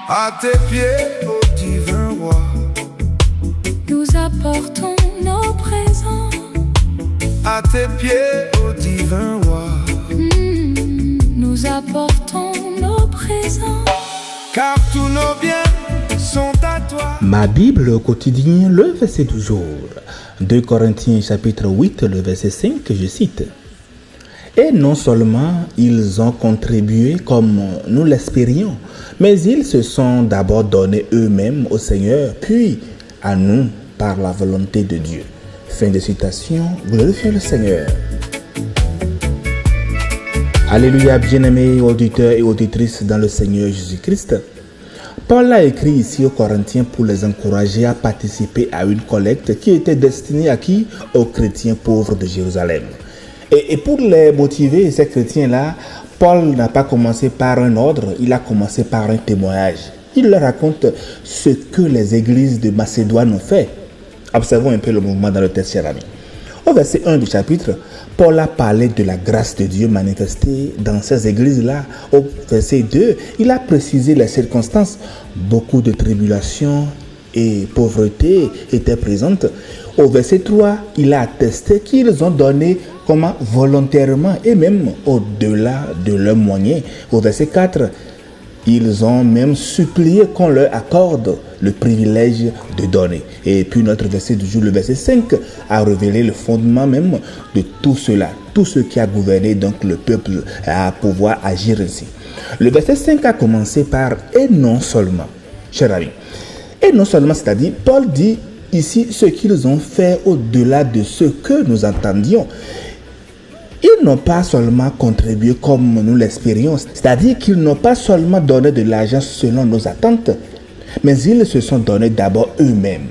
À tes pieds, ô divin roi, nous apportons nos présents. à tes pieds, ô divin roi, Nous apportons nos présents. car tous nos biens sont à toi. Ma Bible au quotidien, le verset du jour. 2 Corinthiens chapitre 8, le verset 5, je cite. Et non seulement ils ont contribué comme nous l'espérions, mais ils se sont d'abord donnés eux-mêmes au Seigneur, puis à nous par la volonté de Dieu. Fin de citation, glorifiez le Seigneur. Alléluia, bien-aimés auditeurs et auditrices dans le Seigneur Jésus-Christ. Paul a écrit ici aux Corinthiens pour les encourager à participer à une collecte qui était destinée à qui? Aux chrétiens pauvres de Jérusalem. Et pour les motiver, ces chrétiens-là, Paul n'a pas commencé par un ordre, il a commencé par un témoignage. Il leur raconte ce que les églises de Macédoine ont fait. Observons un peu le mouvement dans le texte, chers amis. Au verset 1 du chapitre, Paul a parlé de la grâce de Dieu manifestée dans ces églises-là. Au verset 2, il a précisé les circonstances. Beaucoup de tribulations et pauvreté étaient présentes. Au verset 3, il a attesté qu'ils ont donné volontairement et même au-delà de leurs moyens. Au verset 4, ils ont même supplié qu'on leur accorde le privilège de donner. Et puis notre verset du jour, le verset 5, a révélé le fondement même de tout cela. Tout ce qui a gouverné donc le peuple à pouvoir agir ainsi. Le verset 5 a commencé par « et non seulement ». Chers amis, et non seulement, c'est-à-dire, Paul dit ici ce qu'ils ont fait au-delà de ce que nous entendions. Ils n'ont pas seulement contribué comme nous l'espérions, c'est-à-dire qu'ils n'ont pas seulement donné de l'argent selon nos attentes, mais ils se sont donnés d'abord eux-mêmes.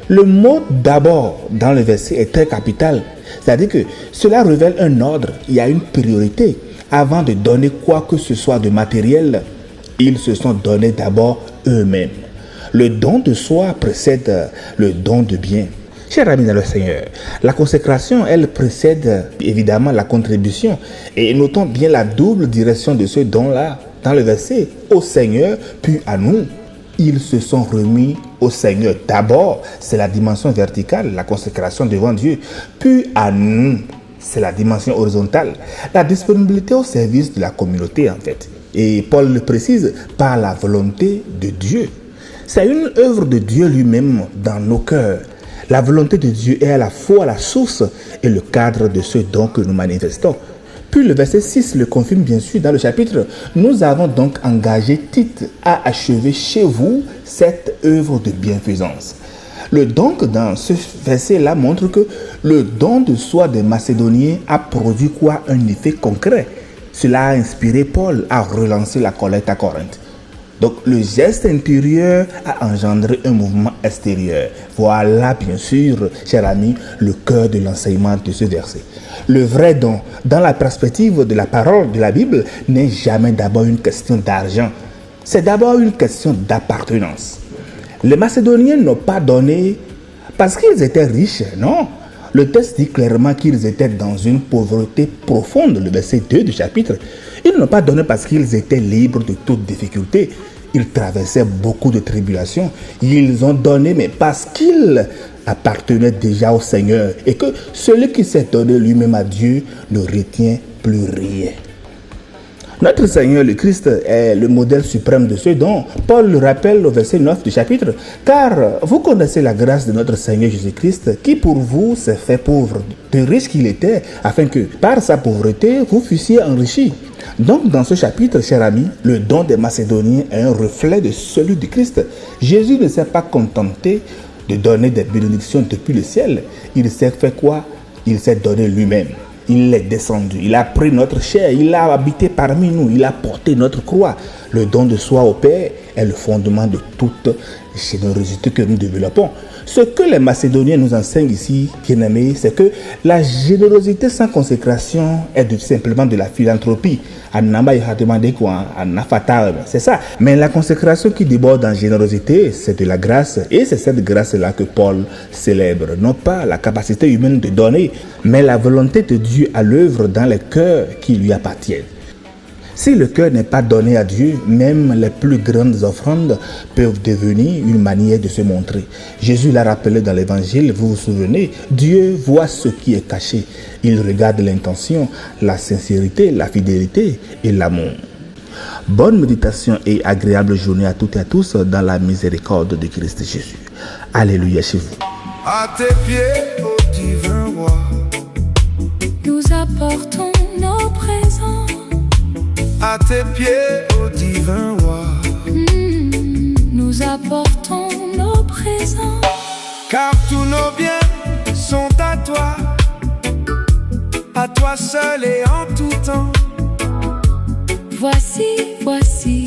Le mot « d'abord » dans le verset est très capital, c'est-à-dire que cela révèle un ordre, il y a une priorité. Avant de donner quoi que ce soit de matériel, ils se sont donnés d'abord eux-mêmes. Le don de soi précède le don de bien. Chers amis dans le Seigneur, la consécration, elle précède évidemment la contribution. Et notons bien la double direction de ce don-là dans le verset. Au Seigneur, puis à nous. Ils se sont remis au Seigneur. D'abord, c'est la dimension verticale, la consécration devant Dieu. Puis à nous, c'est la dimension horizontale, la disponibilité au service de la communauté en fait. Et Paul le précise, par la volonté de Dieu. C'est une œuvre de Dieu lui-même dans nos cœurs. La volonté de Dieu est à la fois la source et le cadre de ce don que nous manifestons. Puis le verset 6 le confirme bien sûr dans le chapitre. Nous avons donc engagé Tite à achever chez vous cette œuvre de bienfaisance. Le don dans ce verset-là montre que le don de soi des Macédoniens a produit quoi? Un effet concret. Cela a inspiré Paul à relancer la collecte à Corinthe. Donc le geste intérieur a engendré un mouvement extérieur. Voilà bien sûr, chers amis, le cœur de l'enseignement de ce verset. Le vrai don, dans la perspective de la parole de la Bible, n'est jamais d'abord une question d'argent. C'est d'abord une question d'appartenance. Les Macédoniens n'ont pas donné parce qu'ils étaient riches, non. Le texte dit clairement qu'ils étaient dans une pauvreté profonde, le verset 2 du chapitre. Ils n'ont pas donné parce qu'ils étaient libres de toute difficulté. Ils traversaient beaucoup de tribulations. Ils ont donné, mais parce qu'ils appartenaient déjà au Seigneur et que celui qui s'est donné lui-même à Dieu ne retient plus rien. Notre Seigneur le Christ est le modèle suprême de ce don. Paul le rappelle au verset 9 du chapitre. Car vous connaissez la grâce de notre Seigneur Jésus-Christ qui pour vous s'est fait pauvre, de riche qu'il était, afin que par sa pauvreté vous fussiez enrichis. Donc dans ce chapitre, chers amis, le don des Macédoniens est un reflet de celui du Christ. Jésus ne s'est pas contenté de donner des bénédictions depuis le ciel. Il s'est fait quoi? Il s'est donné lui-même. Il est descendu, il a pris notre chair, il a habité parmi nous, il a porté notre croix. Le don de soi au Père est le fondement de toute générosité que nous développons. Ce que les Macédoniens nous enseignent ici, bien-aimés, c'est que la générosité sans consécration est simplement de la philanthropie. C'est ça. Mais la consécration qui déborde en générosité, c'est de la grâce. Et c'est cette grâce-là que Paul célèbre. Non pas la capacité humaine de donner, mais la volonté de Dieu à l'œuvre dans les cœurs qui lui appartiennent. Si le cœur n'est pas donné à Dieu, même les plus grandes offrandes peuvent devenir une manière de se montrer. Jésus l'a rappelé dans l'évangile, vous vous souvenez, Dieu voit ce qui est caché. Il regarde l'intention, la sincérité, la fidélité et l'amour. Bonne méditation et agréable journée à toutes et à tous dans la miséricorde de Christ Jésus. Alléluia chez vous. À tes pieds, ô divin roi, nous apportons nos présents. à tes pieds, ô divin roi, Nous apportons nos présents. car tous nos biens sont à toi seul et en tout temps. Voici, voici